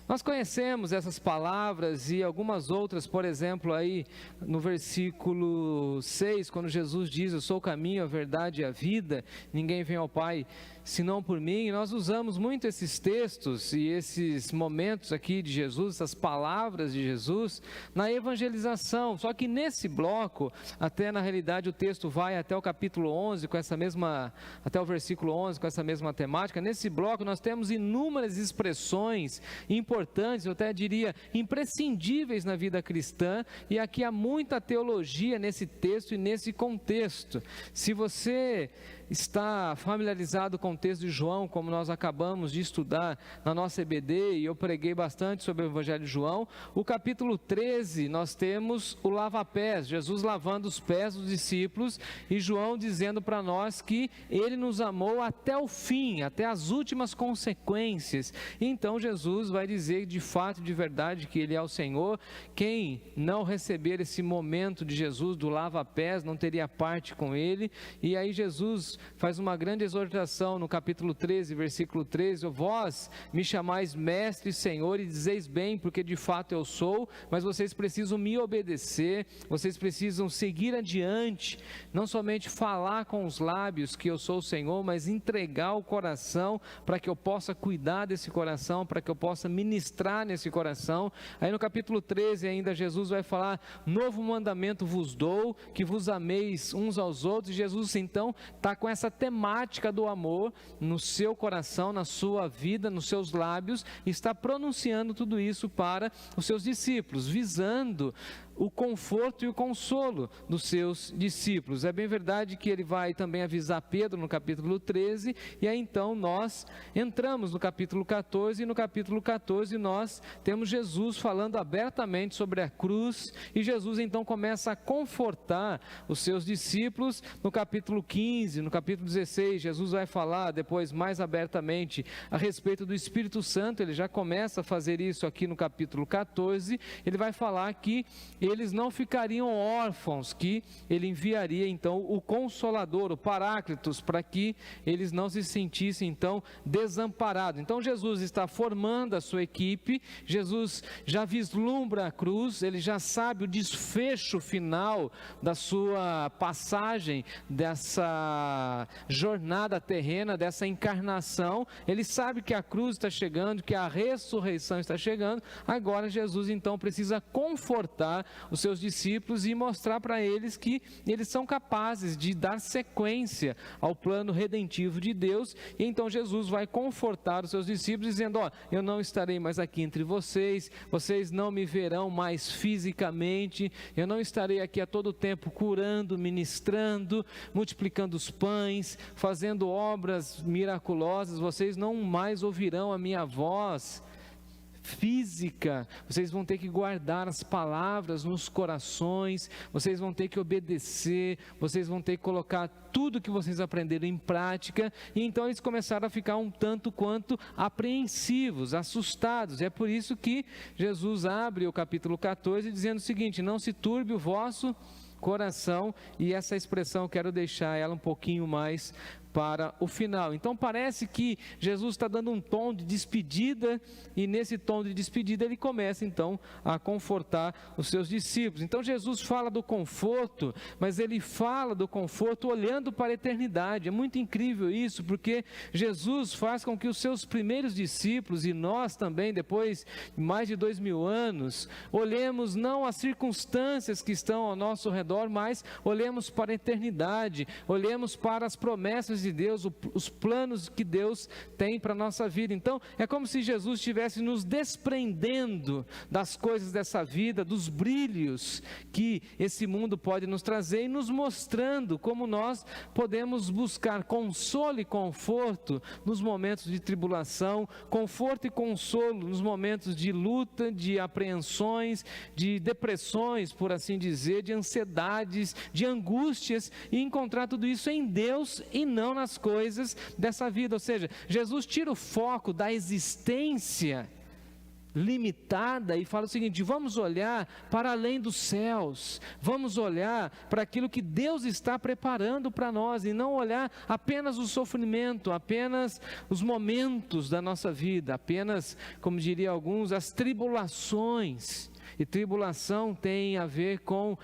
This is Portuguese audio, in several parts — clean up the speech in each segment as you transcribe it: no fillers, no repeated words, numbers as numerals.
Nós conhecemos essas palavras e algumas outras, por exemplo, aí no versículo 6, quando Jesus diz: eu sou o caminho, a verdade e a vida, ninguém vem ao Pai senão por mim. Nós usamos muito esses textos e esses momentos aqui de Jesus, essas palavras de Jesus, na evangelização. Só que nesse bloco, até na realidade o texto vai até o capítulo 11, até o versículo 11, com essa mesma temática. Nesse bloco nós temos inúmeras expressões importantes, eu até diria imprescindíveis na vida cristã, e aqui há muita teologia nesse texto e nesse contexto. Se você está familiarizado com o texto de João, como nós acabamos de estudar na nossa EBD, e eu preguei bastante sobre o Evangelho de João, o capítulo 13, nós temos o lava-pés, Jesus lavando os pés dos discípulos, e João dizendo para nós que ele nos amou até o fim, até as últimas consequências. Então Jesus vai dizer de fato, de verdade, que ele é o Senhor. Quem não receber esse momento de Jesus do lava-pés não teria parte com ele. E aí Jesus faz uma grande exortação no capítulo 13, versículo 13: vós me chamais mestre e Senhor, e dizeis bem, porque de fato eu sou, mas vocês precisam me obedecer, vocês precisam seguir adiante, não somente falar com os lábios que eu sou o Senhor, mas entregar o coração, para que eu possa cuidar desse coração, para que eu possa ministrar nesse coração. Aí no capítulo 13 ainda Jesus vai falar: novo mandamento vos dou, que vos ameis uns aos outros. E Jesus então está com essa temática do amor no seu coração, na sua vida, nos seus lábios, e está pronunciando tudo isso para os seus discípulos, visando o conforto e o consolo dos seus discípulos. É bem verdade que ele vai também avisar Pedro no capítulo 13, e aí então nós entramos no capítulo 14, e no capítulo 14 nós temos Jesus falando abertamente sobre a cruz, e Jesus então começa a confortar os seus discípulos. No capítulo 15, no capítulo 16, Jesus vai falar depois mais abertamente a respeito do Espírito Santo. Ele já começa a fazer isso aqui no capítulo 14, ele vai falar que eles não ficariam órfãos, que ele enviaria então o Consolador, o Paráclitos, para que eles não se sentissem então desamparados. Então Jesus está formando a sua equipe, Jesus já vislumbra a cruz, ele já sabe o desfecho final da sua passagem, dessa jornada terrena, dessa encarnação. Ele sabe que a cruz está chegando, que a ressurreição está chegando. Agora Jesus então precisa confortar os seus discípulos e mostrar para eles que eles são capazes de dar sequência ao plano redentivo de Deus. E então Jesus vai confortar os seus discípulos dizendo: eu não estarei mais aqui entre vocês, vocês não me verão mais fisicamente, eu não estarei aqui a todo tempo curando, ministrando, multiplicando os pães, fazendo obras miraculosas, vocês não mais ouvirão a minha voz física, vocês vão ter que guardar as palavras nos corações, vocês vão ter que obedecer, vocês vão ter que colocar tudo que vocês aprenderam em prática. E então eles começaram a ficar um tanto quanto apreensivos, assustados. É por isso que Jesus abre o capítulo 14 dizendo o seguinte: não se turbe o vosso coração. E essa expressão eu quero deixar ela um pouquinho mais para o final. Então parece que Jesus está dando um tom de despedida, e nesse tom de despedida ele começa então a confortar os seus discípulos. Então Jesus fala do conforto, mas ele fala do conforto olhando para a eternidade. É muito incrível isso, porque Jesus faz com que os seus primeiros discípulos, e nós também depois de mais de 2000 anos, olhemos não as circunstâncias que estão ao nosso redor, mas olhemos para a eternidade, olhemos para as promessas de Deus, os planos que Deus tem para a nossa vida. Então é como se Jesus estivesse nos desprendendo das coisas dessa vida, dos brilhos que esse mundo pode nos trazer, e nos mostrando como nós podemos buscar consolo e conforto nos momentos de tribulação, conforto e consolo nos momentos de luta, de apreensões, de depressões, por assim dizer, de ansiedades, de angústias, e encontrar tudo isso em Deus e não nas coisas dessa vida. Ou seja, Jesus tira o foco da existência limitada, e fala o seguinte: vamos olhar para além dos céus, vamos olhar para aquilo que Deus está preparando para nós, e não olhar apenas o sofrimento, apenas os momentos da nossa vida, apenas, como diriam alguns, as tribulações. E tribulação tem a ver com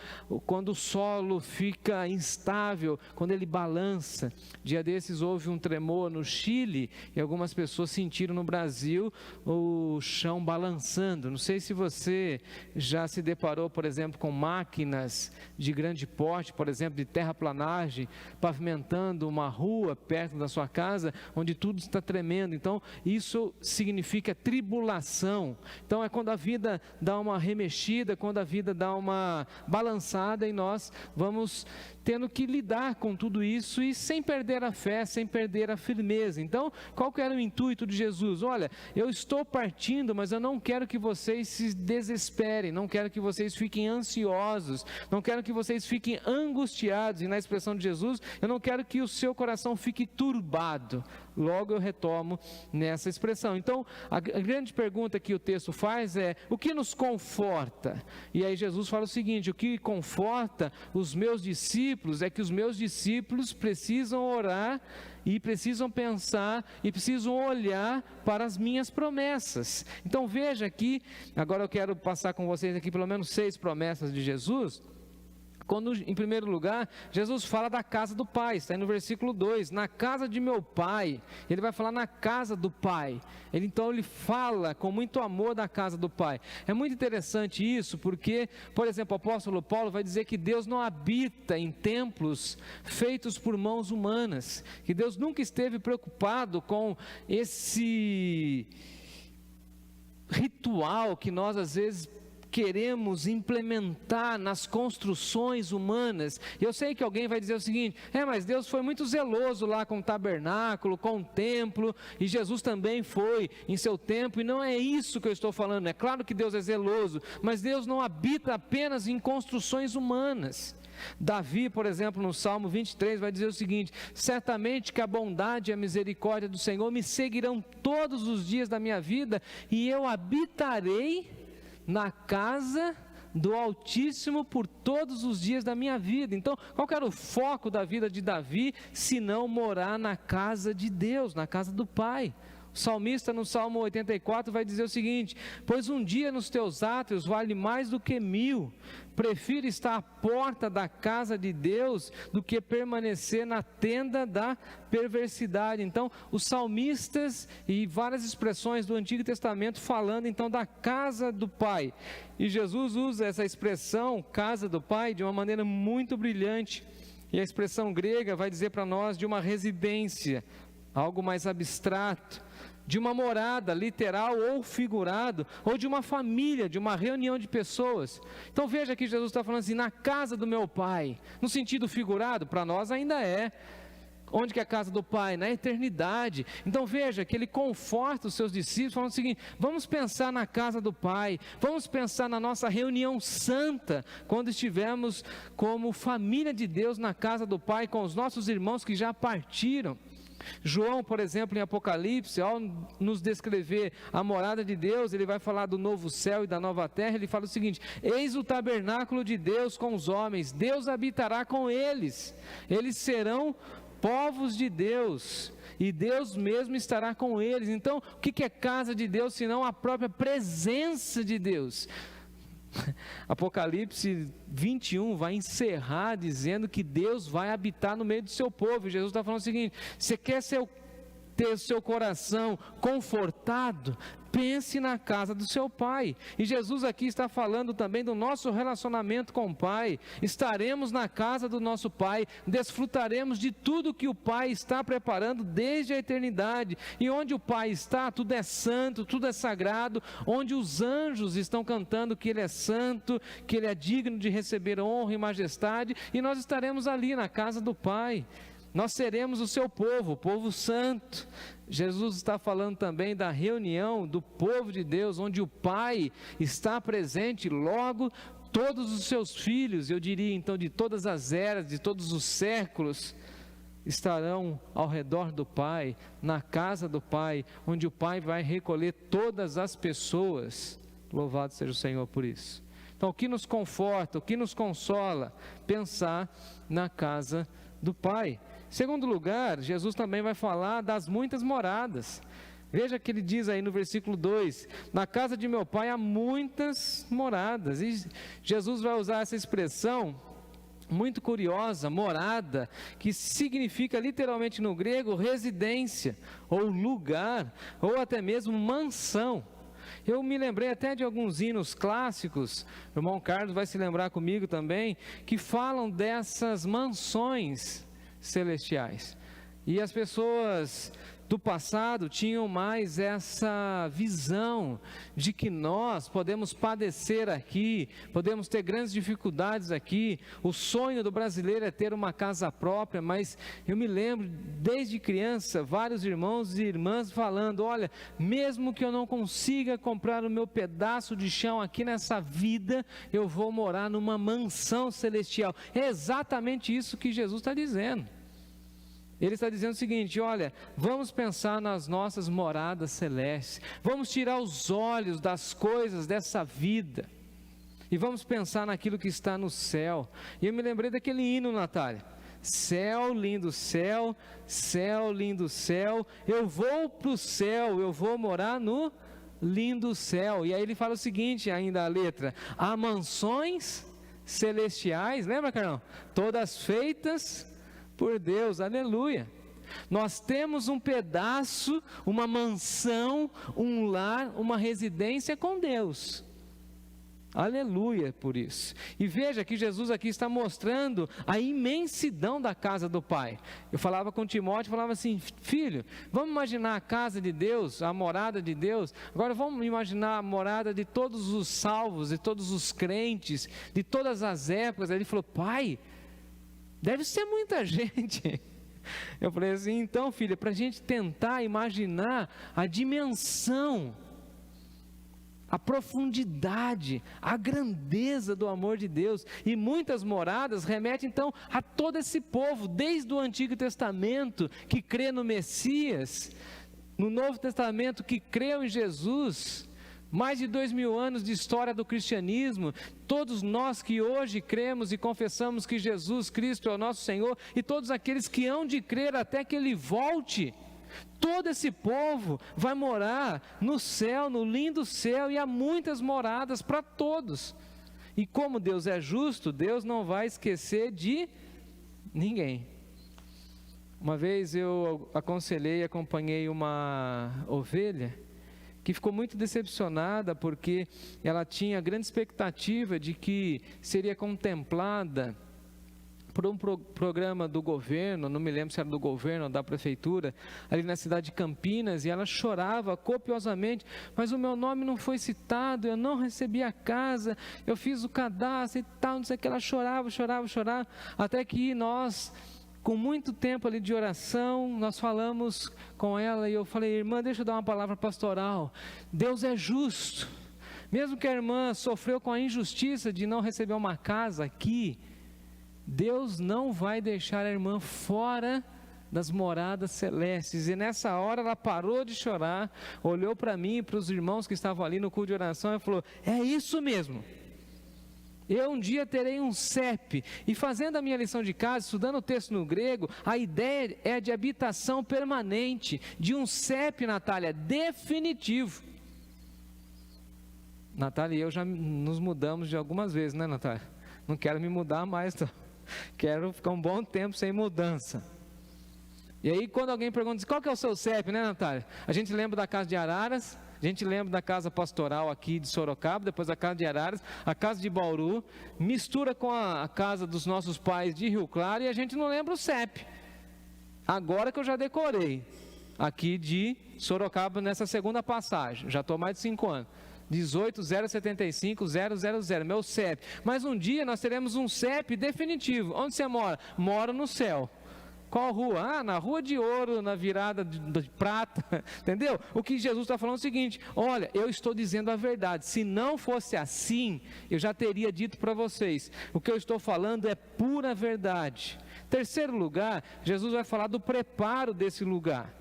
quando o solo fica instável, quando ele balança. Dia desses houve um tremor no Chile e algumas pessoas sentiram no Brasil o chão balançando. Não sei se você já se deparou, por exemplo, com máquinas de grande porte, por exemplo, de terraplanagem, pavimentando uma rua perto da sua casa, onde tudo está tremendo. Então, isso significa tribulação. Então, é quando a vida dá uma remexida, quando a vida dá uma balançada, e nós vamos tendo que lidar com tudo isso, e sem perder a fé, sem perder a firmeza. Então, qual que era o intuito de Jesus? Olha, eu estou partindo, mas eu não quero que vocês se desesperem, não quero que vocês fiquem ansiosos, não quero que vocês fiquem angustiados, e na expressão de Jesus, eu não quero que o seu coração fique turbado. Logo eu retomo nessa expressão. Então, a grande pergunta que o texto faz é: o que nos conforta? E aí Jesus fala o seguinte: o que conforta os meus discípulos é que os meus discípulos precisam orar, e precisam pensar, e precisam olhar para as minhas promessas. Então veja aqui, agora eu quero passar com vocês aqui pelo menos 6 promessas de Jesus. Quando, em primeiro lugar, Jesus fala da casa do Pai, está aí no versículo 2, na casa de meu Pai. Ele vai falar na casa do Pai. Então ele fala com muito amor da casa do Pai. É muito interessante isso, porque, por exemplo, o apóstolo Paulo vai dizer que Deus não habita em templos feitos por mãos humanas, que Deus nunca esteve preocupado com esse ritual que nós às vezes queremos implementar nas construções humanas. Eu sei que alguém vai dizer o seguinte: mas Deus foi muito zeloso lá com o tabernáculo, com o templo, e Jesus também foi em seu tempo, e não é isso que eu estou falando. É claro que Deus é zeloso, mas Deus não habita apenas em construções humanas. Davi, por exemplo, no Salmo 23 vai dizer o seguinte: certamente que a bondade e a misericórdia do Senhor me seguirão todos os dias da minha vida, e eu habitarei na casa do Altíssimo por todos os dias da minha vida. Então, qual que era o foco da vida de Davi, se não morar na casa de Deus, na casa do Pai? O salmista no Salmo 84 vai dizer o seguinte: pois um dia nos teus átrios vale mais do que 1000, prefiro estar à porta da casa de Deus do que permanecer na tenda da perversidade. Então, os salmistas e várias expressões do Antigo Testamento falando então da casa do Pai, e Jesus usa essa expressão, casa do Pai, de uma maneira muito brilhante, e a expressão grega vai dizer para nós de uma residência, algo mais abstrato, de uma morada literal ou figurado, ou de uma família, de uma reunião de pessoas. Então veja que Jesus está falando assim: na casa do meu Pai, no sentido figurado, para nós ainda é. Onde que é a casa do Pai? Na eternidade. Então veja que ele conforta os seus discípulos, falando o seguinte: vamos pensar na casa do Pai, vamos pensar na nossa reunião santa, quando estivermos como família de Deus na casa do Pai, com os nossos irmãos que já partiram. João, por exemplo, em Apocalipse, ao nos descrever a morada de Deus, ele vai falar do novo céu e da nova terra. Ele fala o seguinte: eis o tabernáculo de Deus com os homens, Deus habitará com eles, eles serão povos de Deus, e Deus mesmo estará com eles. Então, o que é casa de Deus, senão a própria presença de Deus? Apocalipse 21 vai encerrar dizendo que Deus vai habitar no meio do seu povo. E Jesus está falando o seguinte: você quer ter seu coração confortado? Pense na casa do seu Pai. E Jesus aqui está falando também do nosso relacionamento com o Pai. Estaremos na casa do nosso Pai, desfrutaremos de tudo que o Pai está preparando desde a eternidade. E onde o Pai está, tudo é santo, tudo é sagrado. Onde os anjos estão cantando que Ele é santo, que Ele é digno de receber honra e majestade, e nós estaremos ali na casa do Pai. Nós seremos o seu povo, o povo santo. Jesus está falando também da reunião do povo de Deus, onde o Pai está presente, logo todos os seus filhos, eu diria então de todas as eras, de todos os séculos, estarão ao redor do Pai, na casa do Pai, onde o Pai vai recolher todas as pessoas. Louvado seja o Senhor por isso. Então, o que nos conforta, o que nos consola? Pensar na casa do Pai. Em segundo lugar, Jesus também vai falar das muitas moradas. Veja que ele diz aí no versículo 2, na casa de meu Pai há muitas moradas. E Jesus vai usar essa expressão muito curiosa, morada, que significa literalmente no grego residência, ou lugar, ou até mesmo mansão. Eu me lembrei até de alguns hinos clássicos, o irmão Carlos vai se lembrar comigo também, que falam dessas mansões celestiais. E as pessoas do passado tinham mais essa visão de que nós podemos padecer aqui, podemos ter grandes dificuldades aqui. O sonho do brasileiro é ter uma casa própria, mas eu me lembro desde criança, vários irmãos e irmãs falando, olha, mesmo que eu não consiga comprar o meu pedaço de chão aqui nessa vida, eu vou morar numa mansão celestial. É exatamente isso que Jesus está dizendo. Ele está dizendo o seguinte, olha, vamos pensar nas nossas moradas celestes, vamos tirar os olhos das coisas dessa vida, e vamos pensar naquilo que está no céu. E eu me lembrei daquele hino, Natália, céu, lindo céu, céu, lindo céu, eu vou para o céu, eu vou morar no lindo céu. E aí ele fala o seguinte, ainda a letra, há mansões celestiais, lembra, Carlão? Todas feitas por Deus, aleluia. Nós temos um pedaço, uma mansão, um lar, uma residência com Deus. Aleluia por isso. E veja que Jesus aqui está mostrando a imensidão da casa do Pai. Eu falava com Timóteo, falava assim, filho, vamos imaginar a casa de Deus, a morada de Deus. Agora vamos imaginar a morada de todos os salvos, de todos os crentes, de todas as épocas. Aí ele falou, pai, deve ser muita gente. Eu falei assim, então filha, para a gente tentar imaginar a dimensão, a profundidade, a grandeza do amor de Deus, e muitas moradas remetem então a todo esse povo, desde o Antigo Testamento, que crê no Messias, no Novo Testamento, que creu em Jesus, mais de 2000 anos de história do cristianismo, todos nós que hoje cremos e confessamos que Jesus Cristo é o nosso Senhor, e todos aqueles que hão de crer até que Ele volte, todo esse povo vai morar no céu, no lindo céu, e há muitas moradas para todos. E como Deus é justo, Deus não vai esquecer de ninguém. Uma vez eu aconselhei, acompanhei uma ovelha, que ficou muito decepcionada porque ela tinha grande expectativa de que seria contemplada por um programa do governo, não me lembro se era do governo ou da prefeitura, ali na cidade de Campinas, e ela chorava copiosamente, mas o meu nome não foi citado, eu não recebi a casa, eu fiz o cadastro e tal, não sei o que, ela chorava, até que nós, com muito tempo ali de oração, nós falamos com ela e eu falei, irmã, deixa eu dar uma palavra pastoral. Deus é justo. Mesmo que a irmã sofreu com a injustiça de não receber uma casa aqui, Deus não vai deixar a irmã fora das moradas celestes. E nessa hora ela parou de chorar, olhou para mim e para os irmãos que estavam ali no culto de oração e falou, é isso mesmo. Eu um dia terei um CEP, e fazendo a minha lição de casa, estudando o texto no grego, a ideia é de habitação permanente, de um CEP, Natália, definitivo. Natália e eu já nos mudamos de algumas vezes, né, Natália? Não quero me mudar mais, não. Quero ficar um bom tempo sem mudança. E aí quando alguém pergunta, qual que é o seu CEP, né, Natália? A gente lembra da casa de Araras, a gente lembra da casa pastoral aqui de Sorocaba, depois a casa de Araras, a casa de Bauru, mistura com a casa dos nossos pais de Rio Claro, e a gente não lembra o CEP. Agora que eu já decorei, aqui de Sorocaba nessa segunda passagem, já estou mais de 5 anos, 18.075.000, meu CEP. Mas um dia nós teremos um CEP definitivo. Onde você mora? Moro no céu. Qual rua? Ah, na rua de ouro, na virada de prata, entendeu? O que Jesus está falando é o seguinte, olha, eu estou dizendo a verdade, se não fosse assim, eu já teria dito para vocês, o que eu estou falando é pura verdade. Terceiro lugar, Jesus vai falar do preparo desse lugar.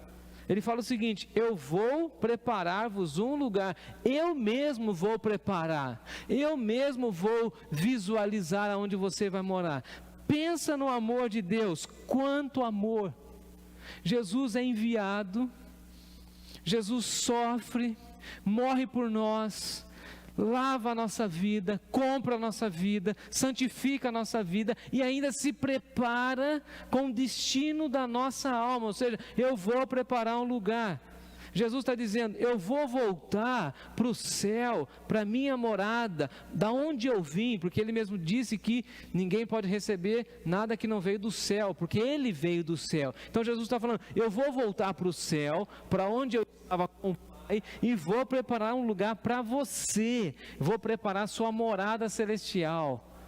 Ele fala o seguinte: eu vou preparar-vos um lugar, eu mesmo vou preparar, eu mesmo vou visualizar aonde você vai morar. Pensa no amor de Deus, quanto amor! Jesus é enviado, Jesus sofre, morre por nós, lava a nossa vida, compra a nossa vida, santifica a nossa vida e ainda se prepara com o destino da nossa alma, ou seja, eu vou preparar um lugar. Jesus está dizendo: eu vou voltar para o céu, para a minha morada, da onde eu vim, porque Ele mesmo disse que ninguém pode receber nada que não veio do céu, porque Ele veio do céu. Então Jesus está falando: eu vou voltar para o céu, para onde eu estava com o Pai, e vou preparar um lugar para você, vou preparar a sua morada celestial,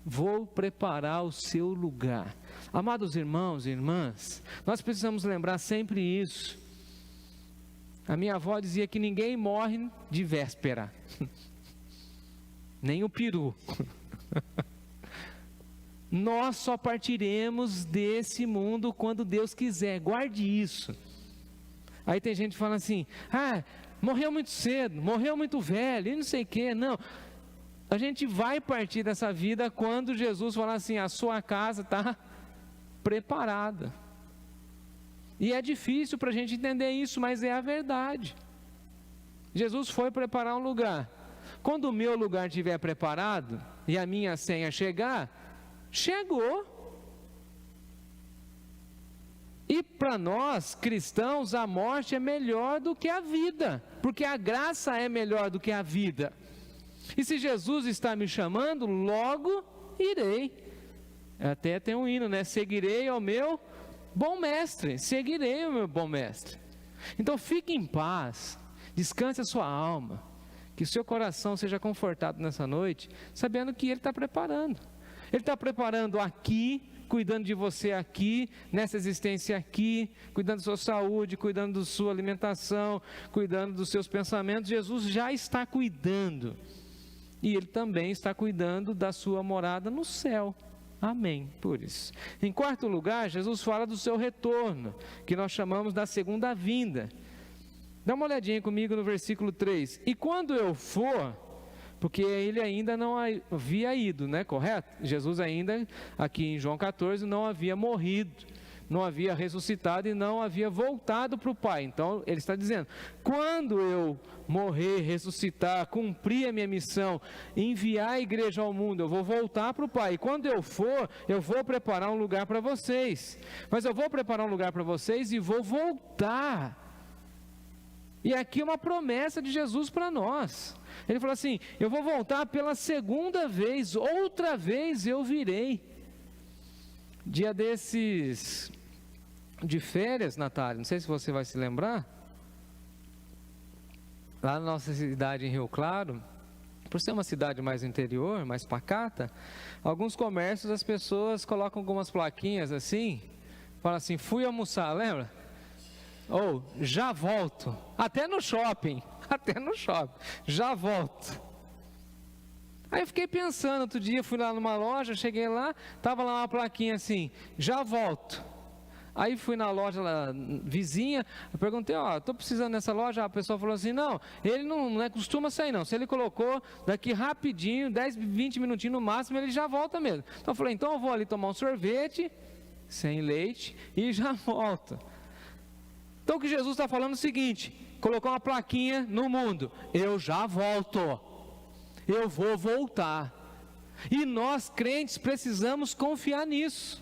vou preparar o seu lugar. Amados irmãos e irmãs, nós precisamos lembrar sempre isso. A minha avó dizia que ninguém morre de véspera, nem o peru. Nós só partiremos desse mundo quando Deus quiser, guarde isso. Aí tem gente que fala assim: morreu muito cedo, morreu muito velho, e não sei o que. Não, a gente vai partir dessa vida quando Jesus falar assim: a sua casa está preparada. E é difícil para a gente entender isso, mas é a verdade. Jesus foi preparar um lugar. Quando o meu lugar estiver preparado e a minha senha chegar, chegou. E para nós cristãos, a morte é melhor do que a vida, porque a graça é melhor do que a vida. E se Jesus está me chamando, logo irei. Até tem um hino, né? Seguirei ao meu bom mestre, seguirei o meu bom mestre. Então fique em paz, descanse a sua alma, que o seu coração seja confortado nessa noite, sabendo que Ele está preparando. Ele está preparando aqui, cuidando de você aqui, nessa existência aqui, cuidando da sua saúde, cuidando da sua alimentação, cuidando dos seus pensamentos. Jesus já está cuidando, e Ele também está cuidando da sua morada no céu. Amém, por isso. Em quarto lugar, Jesus fala do seu retorno, que nós chamamos da segunda vinda. Dá uma olhadinha comigo no versículo 3. E quando eu for, porque ele ainda não havia ido, né, correto? Jesus ainda, aqui em João 14, não havia morrido, não havia ressuscitado e não havia voltado para o Pai. Então ele está dizendo: quando eu morrer, ressuscitar, cumprir a minha missão, enviar a igreja ao mundo, eu vou voltar para o Pai. E quando eu for, eu vou preparar um lugar para vocês. Mas eu vou preparar um lugar para vocês e vou voltar. E aqui é uma promessa de Jesus para nós. Ele falou assim: eu vou voltar pela segunda vez, outra vez eu virei. Dia desses de férias, Natália, não sei se você vai se lembrar, lá na nossa cidade em Rio Claro, por ser uma cidade mais interior, mais pacata, alguns comércios as pessoas colocam algumas plaquinhas assim, falam assim: fui almoçar, lembra? Ou já volto, até no shopping, já volto. Aí eu fiquei pensando, outro dia fui lá numa loja, cheguei lá, estava lá uma plaquinha assim: já volto. Aí fui na loja lá, vizinha, eu perguntei: estou precisando dessa loja. A pessoa falou assim: não, ele não costuma sair não, se ele colocou daqui rapidinho, 10, 20 minutinhos no máximo, ele já volta mesmo. Então eu falei: então eu vou ali tomar um sorvete, sem leite, e já volto. Então o que Jesus está falando é o seguinte: colocou uma plaquinha no mundo: eu já volto, eu vou voltar. E nós crentes precisamos confiar nisso.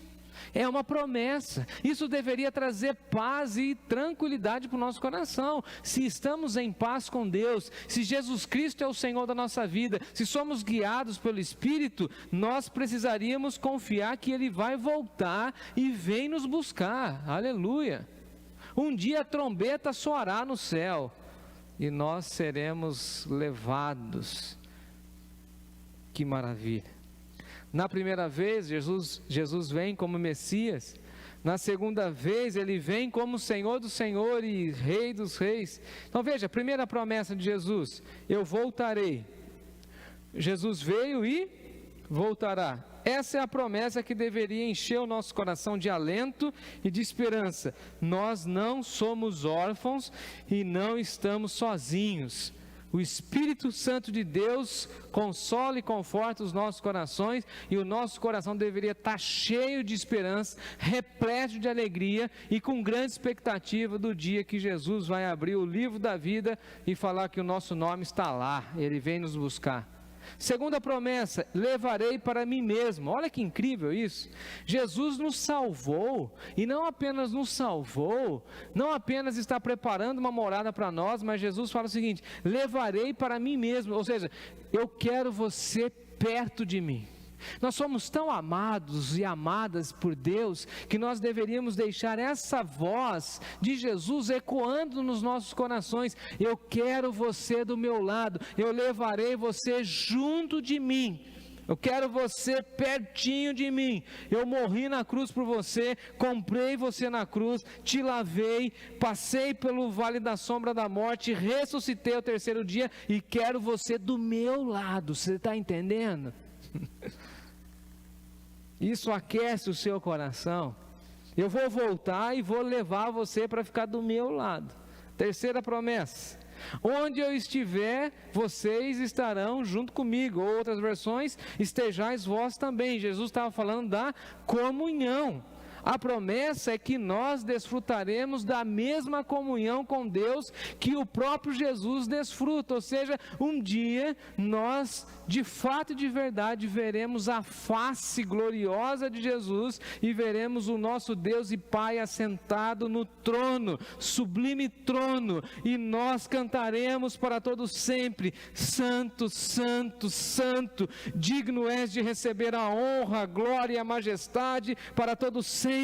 É uma promessa. Isso deveria trazer paz e tranquilidade para o nosso coração. Se estamos em paz com Deus, se Jesus Cristo é o Senhor da nossa vida, se somos guiados pelo Espírito, nós precisaríamos confiar que Ele vai voltar e vem nos buscar. Aleluia! Um dia a trombeta soará no céu e nós seremos levados. Que maravilha! Na primeira vez, Jesus vem como Messias. Na segunda vez, Ele vem como Senhor do Senhor e Rei dos Reis. Então veja, a primeira promessa de Jesus: eu voltarei. Jesus veio e voltará. Essa é a promessa que deveria encher o nosso coração de alento e de esperança. Nós não somos órfãos e não estamos sozinhos. O Espírito Santo de Deus consola e conforta os nossos corações, e o nosso coração deveria estar cheio de esperança, repleto de alegria e com grande expectativa do dia que Jesus vai abrir o livro da vida e falar que o nosso nome está lá, Ele vem nos buscar. Segunda promessa, levarei para mim mesmo. Olha que incrível isso. Jesus nos salvou, e não apenas nos salvou, não apenas está preparando uma morada para nós, mas Jesus fala o seguinte: levarei para mim mesmo, ou seja, eu quero você perto de mim. Nós somos tão amados e amadas por Deus, que nós deveríamos deixar essa voz de Jesus ecoando nos nossos corações: eu quero você do meu lado, eu levarei você junto de mim, eu quero você pertinho de mim, eu morri na cruz por você, comprei você na cruz, te lavei, passei pelo vale da sombra da morte, ressuscitei ao terceiro dia e quero você do meu lado. Você está entendendo? Isso aquece o seu coração. Eu vou voltar e vou levar você para ficar do meu lado. Terceira promessa: onde eu estiver, vocês estarão junto comigo. Ou outras versões, estejais vós também. Jesus estava falando da comunhão. A promessa é que nós desfrutaremos da mesma comunhão com Deus que o próprio Jesus desfruta, ou seja, um dia nós, de fato e de verdade, veremos a face gloriosa de Jesus e veremos o nosso Deus e Pai assentado no trono, sublime trono, e nós cantaremos para todos sempre: Santo, Santo, Santo, digno és de receber a honra, a glória e a majestade para todos sempre.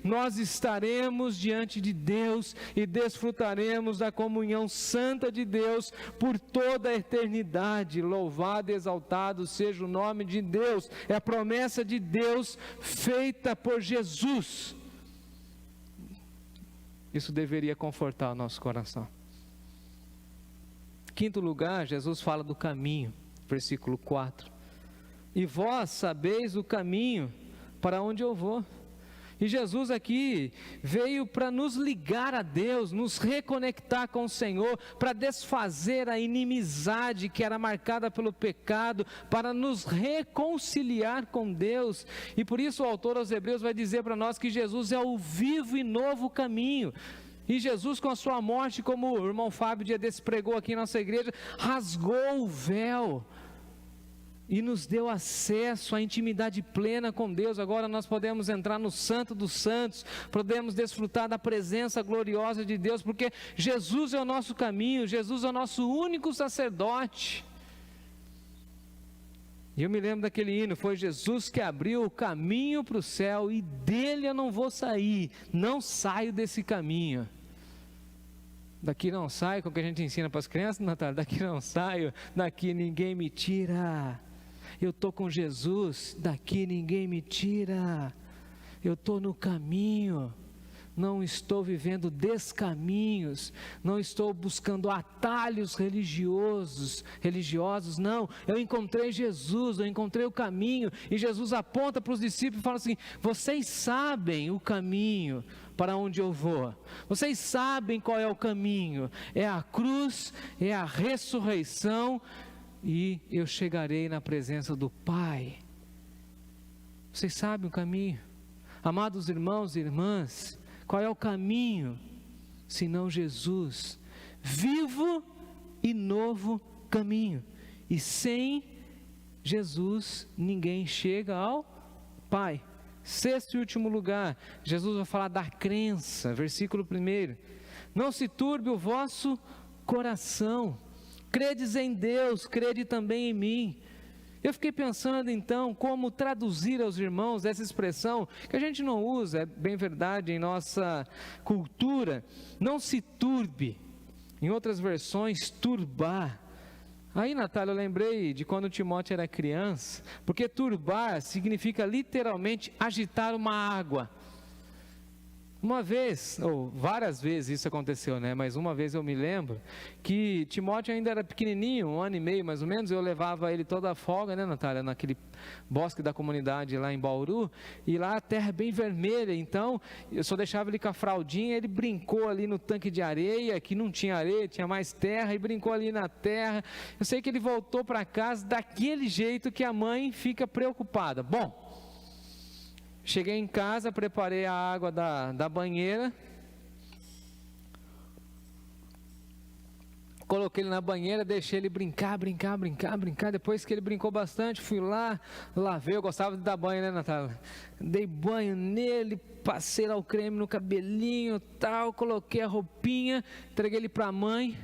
Nós estaremos diante de Deus e desfrutaremos da comunhão santa de Deus por toda a eternidade. Louvado e exaltado seja o nome de Deus. É a promessa de Deus feita por Jesus. Isso deveria confortar o nosso coração. Quinto lugar, Jesus fala do caminho, versículo 4. E vós sabeis o caminho para onde eu vou. E Jesus aqui veio para nos ligar a Deus, nos reconectar com o Senhor, para desfazer a inimizade que era marcada pelo pecado, para nos reconciliar com Deus. E por isso o autor aos Hebreus vai dizer para nós que Jesus é o vivo e novo caminho. E Jesus, com a sua morte, como o irmão Fábio dia desse pregou aqui em nossa igreja, rasgou o véu e nos deu acesso à intimidade plena com Deus. Agora nós podemos entrar no Santo dos Santos, podemos desfrutar da presença gloriosa de Deus, porque Jesus é o nosso caminho, Jesus é o nosso único sacerdote. E eu me lembro daquele hino: foi Jesus que abriu o caminho para o céu, e dele eu não vou sair, não saio desse caminho. Daqui não saio, como que a gente ensina para as crianças, Natália? Daqui não saio, daqui ninguém me tira. Eu estou com Jesus, daqui ninguém me tira. Eu estou no caminho, não estou vivendo descaminhos, não estou buscando atalhos religiosos, não. Eu encontrei Jesus, eu encontrei o caminho. E Jesus aponta para os discípulos e fala assim: vocês sabem o caminho para onde eu vou, vocês sabem qual é o caminho, é a cruz, é a ressurreição, e eu chegarei na presença do Pai. Vocês sabem o caminho. Amados irmãos e irmãs, qual é o caminho, senão Jesus, vivo e novo caminho, e sem Jesus ninguém chega ao Pai. Sexto e último lugar, Jesus vai falar da crença, versículo 1: não se turbe o vosso coração, credes em Deus, crede também em mim. Eu fiquei pensando então como traduzir aos irmãos essa expressão que a gente não usa, é bem verdade, em nossa cultura: não se turbe. Em outras versões, turbar. Aí, Natália, eu lembrei de quando Timóteo era criança, porque turbar significa literalmente agitar uma água. Uma vez, ou várias vezes isso aconteceu, né? Mas uma vez eu me lembro que Timóteo ainda era pequenininho, 1 ano e meio mais ou menos, eu levava ele toda a folga, né, Natália, naquele bosque da comunidade lá em Bauru, e lá a terra é bem vermelha, então eu só deixava ele com a fraldinha, ele brincou ali no tanque de areia, que não tinha areia, tinha mais terra, e brincou ali na terra. Eu sei que ele voltou para casa daquele jeito que a mãe fica preocupada. Bom, cheguei em casa, preparei a água da banheira, coloquei ele na banheira, deixei ele brincar. Depois que ele brincou bastante, fui lá, lavei. Eu gostava de dar banho, né, Natália? Dei banho nele, passei lá o creme no cabelinho, tal, coloquei a roupinha, entreguei ele para a mãe.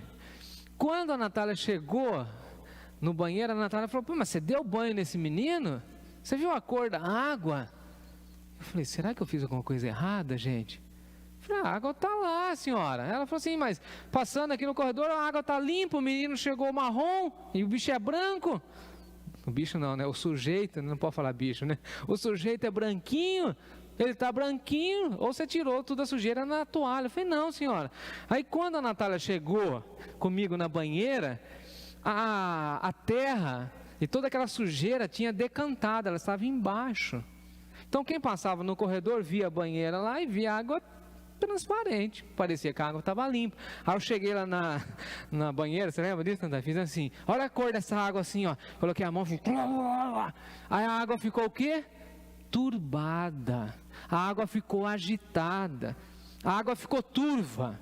Quando a Natália chegou no banheiro, a Natália falou: pô, mas você deu banho nesse menino? Você viu a cor da água? Eu falei: será que eu fiz alguma coisa errada, gente? Eu falei: a água está lá, senhora. Ela falou assim: mas passando aqui no corredor, a água está limpa, o menino chegou marrom e o bicho é branco. O bicho não, né? O sujeito, não pode falar bicho, né? O sujeito é branquinho, ele está branquinho, ou você tirou toda a sujeira na toalha. Eu falei: não, senhora. Aí quando a Natália chegou comigo na banheira, a terra e toda aquela sujeira tinha decantado, ela estava embaixo. Então quem passava no corredor via a banheira lá e via água transparente, parecia que a água estava limpa. Aí eu cheguei lá na banheira, você lembra disso, Tanta? Fiz assim: olha a cor dessa água assim, ó. Coloquei a mão, fiz... aí a água ficou o quê? Turbada. A água ficou agitada. A água ficou turva,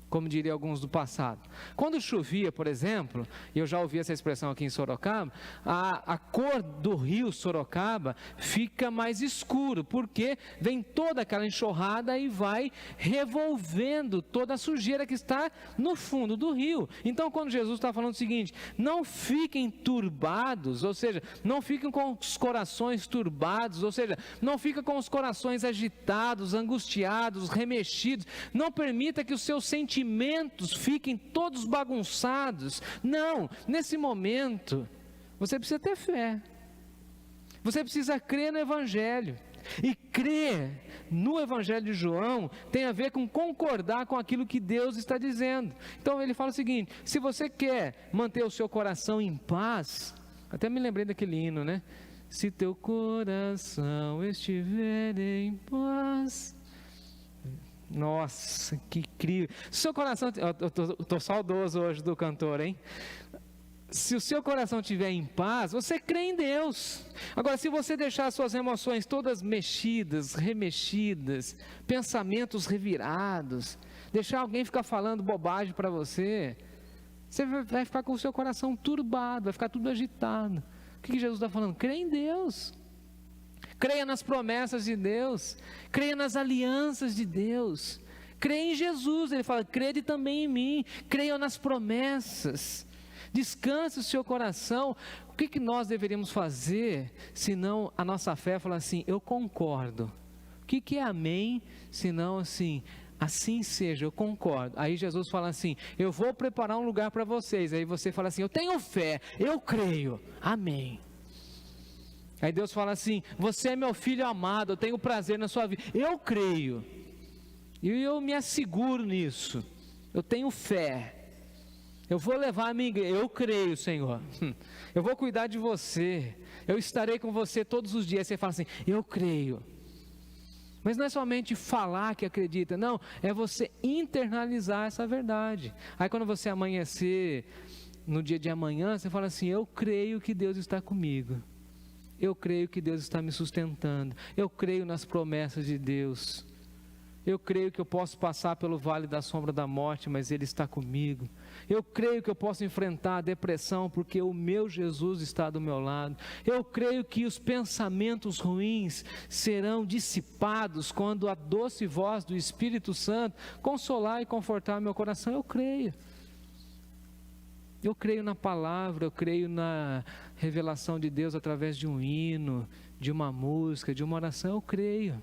como diriam alguns do passado. Quando chovia, por exemplo, e eu já ouvi essa expressão aqui em Sorocaba, a cor do rio Sorocaba fica mais escuro, porque vem toda aquela enxurrada e vai revolvendo toda a sujeira que está no fundo do rio. Então, quando Jesus está falando o seguinte: não fiquem turbados, ou seja, não fiquem com os corações turbados, ou seja, não fiquem com os corações agitados, angustiados, remexidos, não permita que os seus sentimentos fiquem todos bagunçados. Não, nesse momento você precisa ter fé, você precisa crer no Evangelho. E crer no Evangelho de João tem a ver com concordar com aquilo que Deus está dizendo. Então ele fala o seguinte: se você quer manter o seu coração em paz, até me lembrei daquele hino, né? Se teu coração estiver em paz. Nossa, que incrível. Se o seu coração, eu estou saudoso hoje do cantor, hein? Se o seu coração estiver em paz, você crê em Deus. Agora, se você deixar suas emoções todas mexidas, remexidas, pensamentos revirados, deixar alguém ficar falando bobagem para você, você vai ficar com o seu coração turbado, vai ficar tudo agitado. O que Jesus está falando? Crê em Deus. Creia nas promessas de Deus, creia nas alianças de Deus, creia em Jesus. Ele fala: crede também em mim, creia nas promessas, descanse o seu coração. O que nós deveríamos fazer, senão a nossa fé fala assim: eu concordo. O que é amém, senão assim: assim seja, eu concordo. Aí Jesus fala assim: eu vou preparar um lugar para vocês. Aí você fala assim: eu tenho fé, eu creio, amém. Aí Deus fala assim: você é meu filho amado, eu tenho prazer na sua vida. Eu creio, e eu me asseguro nisso, eu tenho fé, eu vou levar a minha igreja, eu creio, Senhor, eu vou cuidar de você, eu estarei com você todos os dias. Você fala assim: eu creio. Mas não é somente falar que acredita, não, é você internalizar essa verdade. Aí quando você amanhecer no dia de amanhã, você fala assim: eu creio que Deus está comigo. Eu creio que Deus está me sustentando. Eu creio nas promessas de Deus. Eu creio que eu posso passar pelo vale da sombra da morte, mas Ele está comigo. Eu creio que eu posso enfrentar a depressão, porque o meu Jesus está do meu lado. Eu creio que os pensamentos ruins serão dissipados quando a doce voz do Espírito Santo consolar e confortar meu coração. Eu creio. Eu creio na palavra, eu creio na revelação de Deus através de um hino, de uma música, de uma oração. Eu creio.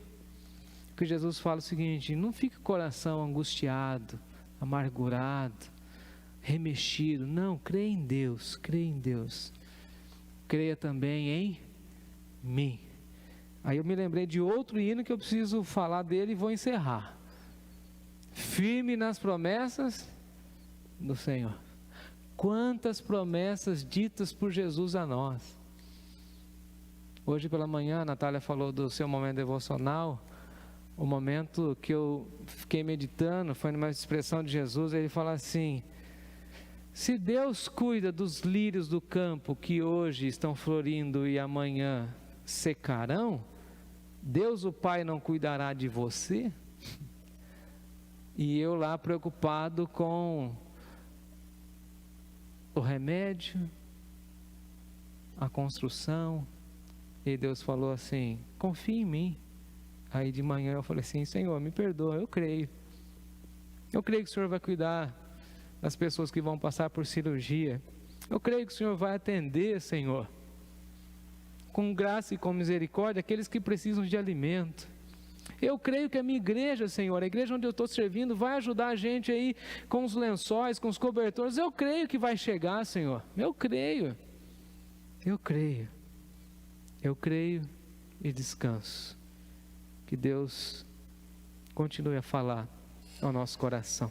Porque Jesus fala o seguinte: não fique com o coração angustiado, amargurado, remexido. Não, creia em Deus, creia em Deus. Creia também em mim. Aí eu me lembrei de outro hino que eu preciso falar dele e vou encerrar. firme nas promessas do Senhor. Quantas promessas ditas por Jesus a nós. Hoje pela manhã a Natália falou do seu momento devocional. O momento que eu fiquei meditando foi numa expressão de Jesus. Ele fala assim: se Deus cuida dos lírios do campo que hoje estão florindo e amanhã secarão, Deus o Pai não cuidará de você? E eu lá preocupado com o remédio, a construção, e Deus falou assim: confia em mim. Aí de manhã eu falei assim: Senhor, me perdoa, eu creio que o Senhor vai cuidar das pessoas que vão passar por cirurgia, eu creio que o Senhor vai atender, Senhor, com graça e com misericórdia, aqueles que precisam de alimento. Eu creio que a minha igreja, Senhor, a igreja onde eu estou servindo, vai ajudar a gente aí com os lençóis, com os cobertores. Eu creio que vai chegar, Senhor. Eu creio e descanso. Que Deus continue a falar ao nosso coração.